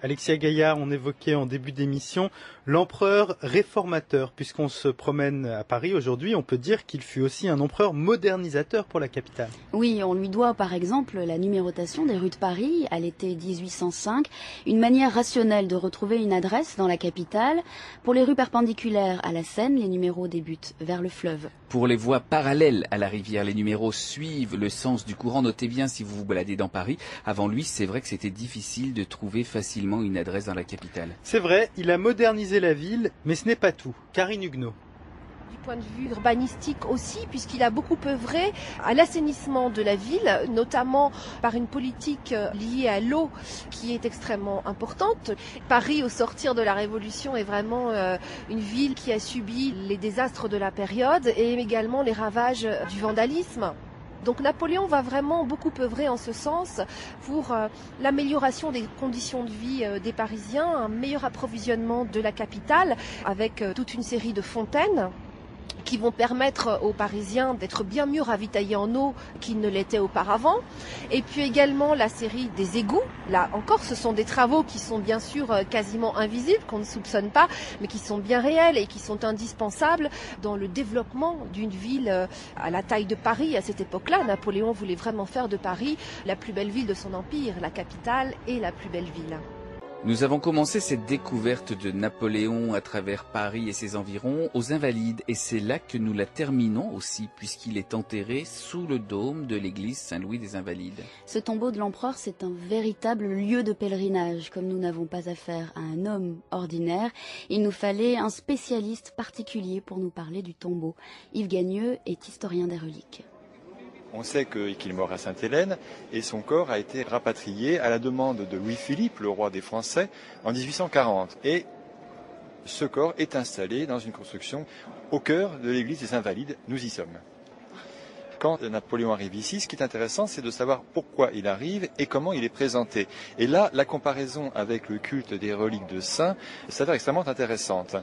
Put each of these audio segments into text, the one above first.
Alexia Gaillard, on évoquait en début d'émission l'empereur réformateur. Puisqu'on se promène à Paris aujourd'hui, on peut dire qu'il fut aussi un empereur modernisateur pour la capitale. Oui, on lui doit par exemple la numérotation des rues de Paris à l'été 1805, une manière rationnelle de retrouver une adresse dans la capitale. Pour les rues perpendiculaires à la Seine, les numéros débutent vers le fleuve. Pour les voies parallèles à la rivière, les numéros suivent le sens du courant. Notez bien si vous vous baladez dans Paris. Avant lui, c'est vrai que c'était difficile de trouver facilement une adresse dans la capitale. C'est vrai, il a modernisé la ville, mais ce n'est pas tout. Karine Huguenot. Du point de vue urbanistique aussi, puisqu'il a beaucoup œuvré à l'assainissement de la ville, notamment par une politique liée à l'eau qui est extrêmement importante. Paris, au sortir de la Révolution, est vraiment une ville qui a subi les désastres de la période et également les ravages du vandalisme. Donc Napoléon va vraiment beaucoup œuvrer en ce sens pour l'amélioration des conditions de vie des Parisiens, un meilleur approvisionnement de la capitale avec toute une série de fontaines qui vont permettre aux Parisiens d'être bien mieux ravitaillés en eau qu'ils ne l'étaient auparavant. Et puis également la série des égouts. Là encore, ce sont des travaux qui sont bien sûr quasiment invisibles, qu'on ne soupçonne pas, mais qui sont bien réels et qui sont indispensables dans le développement d'une ville à la taille de Paris. À cette époque-là, Napoléon voulait vraiment faire de Paris la plus belle ville de son empire, la capitale et la plus belle ville. Nous avons commencé cette découverte de Napoléon à travers Paris et ses environs aux Invalides. Et c'est là que nous la terminons aussi, puisqu'il est enterré sous le dôme de l'église Saint-Louis des Invalides. Ce tombeau de l'empereur, c'est un véritable lieu de pèlerinage. Comme nous n'avons pas affaire à un homme ordinaire, il nous fallait un spécialiste particulier pour nous parler du tombeau. Yves Gagneux est historien des reliques. On sait qu'il est mort à Sainte-Hélène et son corps a été rapatrié à la demande de Louis-Philippe, le roi des Français, en 1840. Et ce corps est installé dans une construction au cœur de l'église des Invalides. Nous y sommes. Quand Napoléon arrive ici, ce qui est intéressant, c'est de savoir pourquoi il arrive et comment il est présenté. Et là, la comparaison avec le culte des reliques de saints s'avère extrêmement intéressante.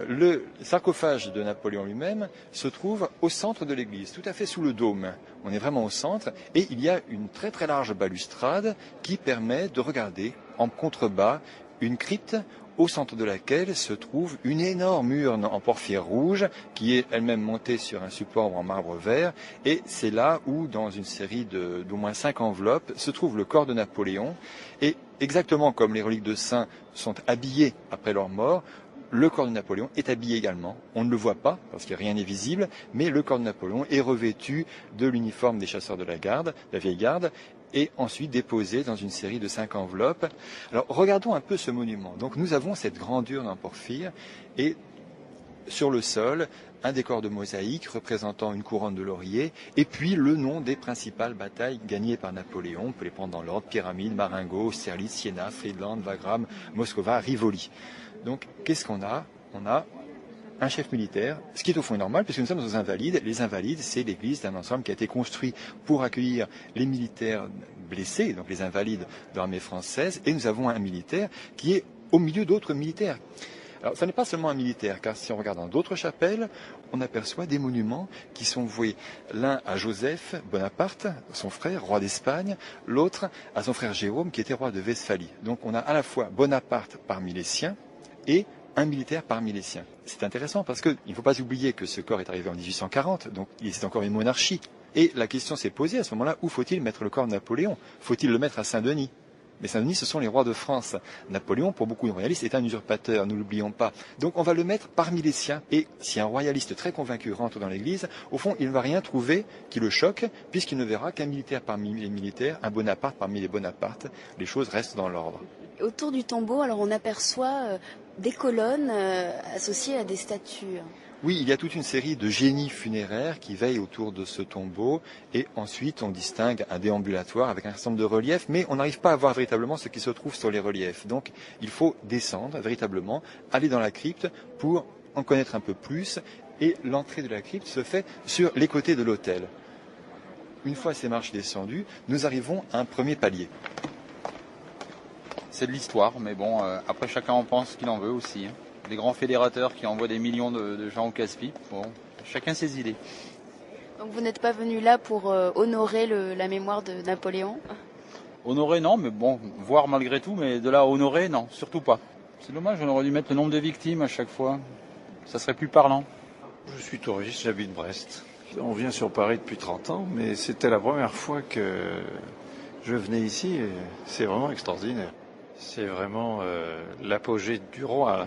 Le sarcophage de Napoléon lui-même se trouve au centre de l'église, tout à fait sous le dôme. On est vraiment au centre et il y a une très très large balustrade qui permet de regarder en contrebas une crypte au centre de laquelle se trouve une énorme urne en porphyre rouge qui est elle-même montée sur un support en marbre vert. Et c'est là où, dans une série d'au moins 5 enveloppes, se trouve le corps de Napoléon. Et exactement comme les reliques de saints sont habillées après leur mort, le corps de Napoléon est habillé également. On ne le voit pas parce que rien n'est visible, mais le corps de Napoléon est revêtu de l'uniforme des chasseurs de la garde, la vieille garde, et ensuite déposé dans une série de 5 enveloppes. Alors regardons un peu ce monument. Donc nous avons cette grande urne en porphyre et sur le sol, un décor de mosaïque représentant une couronne de laurier et puis le nom des principales batailles gagnées par Napoléon. On peut les prendre dans l'ordre: Pyramide, Marengo, Austerlitz, Siena, Friedland, Wagram, Moskova, Rivoli. Donc qu'est-ce qu'on a? On a un chef militaire, ce qui est au fond normal puisque nous sommes aux Invalides. Les Invalides, c'est l'église d'un ensemble qui a été construit pour accueillir les militaires blessés, donc les Invalides de l'armée française, et nous avons un militaire qui est au milieu d'autres militaires. Alors, ce n'est pas seulement un militaire, car si on regarde dans d'autres chapelles, on aperçoit des monuments qui sont voués l'un à Joseph Bonaparte, son frère, roi d'Espagne, l'autre à son frère Jérôme, qui était roi de Westphalie. Donc on a à la fois Bonaparte parmi les siens et un militaire parmi les siens. C'est intéressant parce qu'il ne faut pas oublier que ce corps est arrivé en 1840, donc c'est encore une monarchie. Et la question s'est posée à ce moment-là, où faut-il mettre le corps de Napoléon? Faut-il le mettre à Saint-Denis? Mais Saint-Denis, ce sont les rois de France. Napoléon, pour beaucoup de royalistes, est un usurpateur, ne l'oublions pas. Donc on va le mettre parmi les siens. Et si un royaliste très convaincu rentre dans l'église, au fond, il ne va rien trouver qui le choque, puisqu'il ne verra qu'un militaire parmi les militaires, un Bonaparte parmi les Bonapartes. Les choses restent dans l'ordre. Autour du tombeau, alors on aperçoit des colonnes associées à des statues. Oui, il y a toute une série de génies funéraires qui veillent autour de ce tombeau et ensuite on distingue un déambulatoire avec un certain nombre de reliefs, mais on n'arrive pas à voir véritablement ce qui se trouve sur les reliefs. Donc il faut descendre véritablement, aller dans la crypte pour en connaître un peu plus et l'entrée de la crypte se fait sur les côtés de l'autel. Une fois ces marches descendues, nous arrivons à un premier palier. C'est de l'histoire, mais bon, après chacun en pense ce qu'il en veut aussi. Des grands fédérateurs qui envoient des millions de gens au casse-pipe. Bon, chacun ses idées. Donc vous n'êtes pas venu là pour honorer la mémoire de Napoléon? Honorer, non, mais bon, voir malgré tout, mais de là à honorer, non, surtout pas. C'est dommage, on aurait dû mettre le nombre de victimes à chaque fois. Ça serait plus parlant. Je suis touriste, j'habite Brest. On vient sur Paris depuis 30 ans, mais c'était la première fois que je venais ici et c'est vraiment extraordinaire. C'est vraiment l'apogée du roi.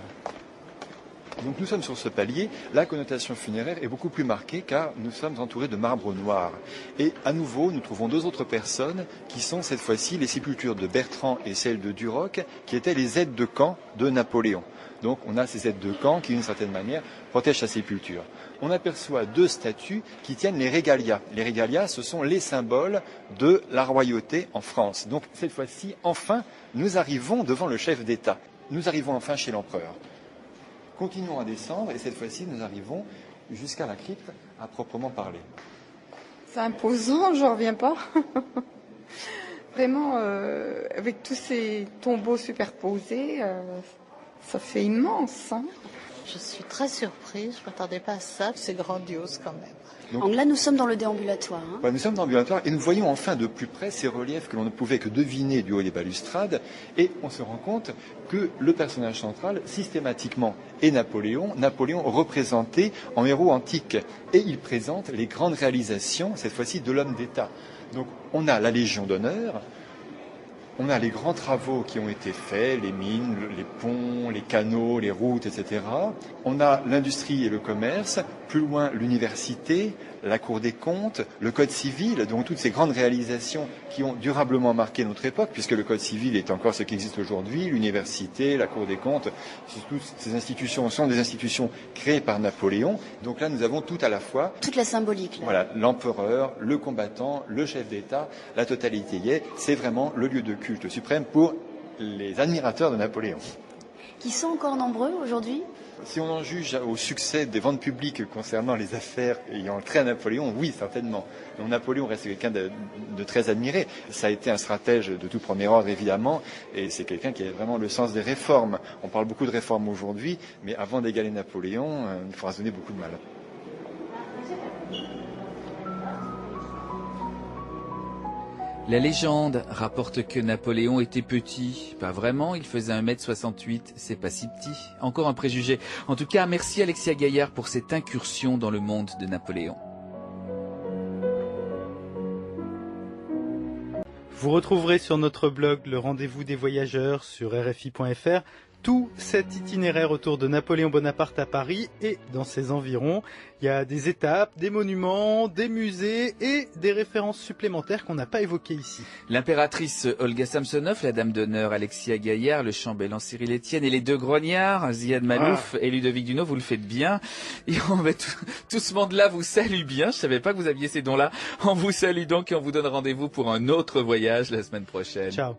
Donc nous sommes sur ce palier, la connotation funéraire est beaucoup plus marquée car nous sommes entourés de marbre noir. Et à nouveau, nous trouvons deux autres personnes qui sont cette fois-ci les sépultures de Bertrand et celle de Duroc, qui étaient les aides de camp de Napoléon. Donc on a ces aides de camp qui, d'une certaine manière, protègent sa sépulture. On aperçoit deux statues qui tiennent les régalias. Les régalias, ce sont les symboles de la royauté en France. Donc cette fois-ci, enfin, nous arrivons devant le chef d'État. Nous arrivons enfin chez l'empereur. Continuons à descendre et cette fois-ci, nous arrivons jusqu'à la crypte à proprement parler. C'est imposant, j'en reviens pas. Vraiment, avec tous ces tombeaux superposés, ça fait immense. Hein. Je suis très surprise, je ne m'attendais pas à ça, c'est grandiose quand même. Donc là, nous sommes dans le déambulatoire. Hein. Nous sommes dans le déambulatoire et nous voyons enfin de plus près ces reliefs que l'on ne pouvait que deviner du haut des balustrades et on se rend compte que le personnage central, systématiquement, est Napoléon. Napoléon représenté en héros antique et il présente les grandes réalisations, cette fois-ci, de l'homme d'État. Donc on a la Légion d'honneur, on a les grands travaux qui ont été faits, les mines, les ponts, les canaux, les routes, etc. On a l'industrie et le commerce, plus loin l'université, la Cour des comptes, le Code civil, donc toutes ces grandes réalisations qui ont durablement marqué notre époque, puisque le Code civil est encore ce qui existe aujourd'hui, l'université, la Cour des comptes, toutes ces institutions sont des institutions créées par Napoléon. Donc là, nous avons tout à la fois. Toute la symbolique. Là. Voilà, l'empereur, le combattant, le chef d'État, la totalité y est. C'est vraiment le lieu de culte suprême pour les admirateurs de Napoléon. Qui sont encore nombreux aujourd'hui ? Si on en juge au succès des ventes publiques concernant les affaires ayant trait à Napoléon, oui, certainement. Donc Napoléon reste quelqu'un de très admiré. Ça a été un stratège de tout premier ordre, évidemment, et c'est quelqu'un qui a vraiment le sens des réformes. On parle beaucoup de réformes aujourd'hui, mais avant d'égaler Napoléon, il faudra se donner beaucoup de mal. La légende rapporte que Napoléon était petit. Pas vraiment, il faisait 1m68, c'est pas si petit. Encore un préjugé. En tout cas, merci Alexia Gaillard pour cette incursion dans le monde de Napoléon. Vous retrouverez sur notre blog le rendez-vous des voyageurs sur rfi.fr tout cet itinéraire autour de Napoléon Bonaparte à Paris et dans ses environs. Il y a des étapes, des monuments, des musées et des références supplémentaires qu'on n'a pas évoquées ici. L'impératrice Olga Samsonov, la dame d'honneur Alexia Gaillard, le chambellan Cyril Etienne et les deux grognards, Ziad Malouf et Ludovic Duno, vous le faites bien. Et tout ce monde-là vous salue bien. Je savais pas que vous aviez ces dons-là. On vous salue donc et on vous donne rendez-vous pour un autre voyage la semaine prochaine. Ciao.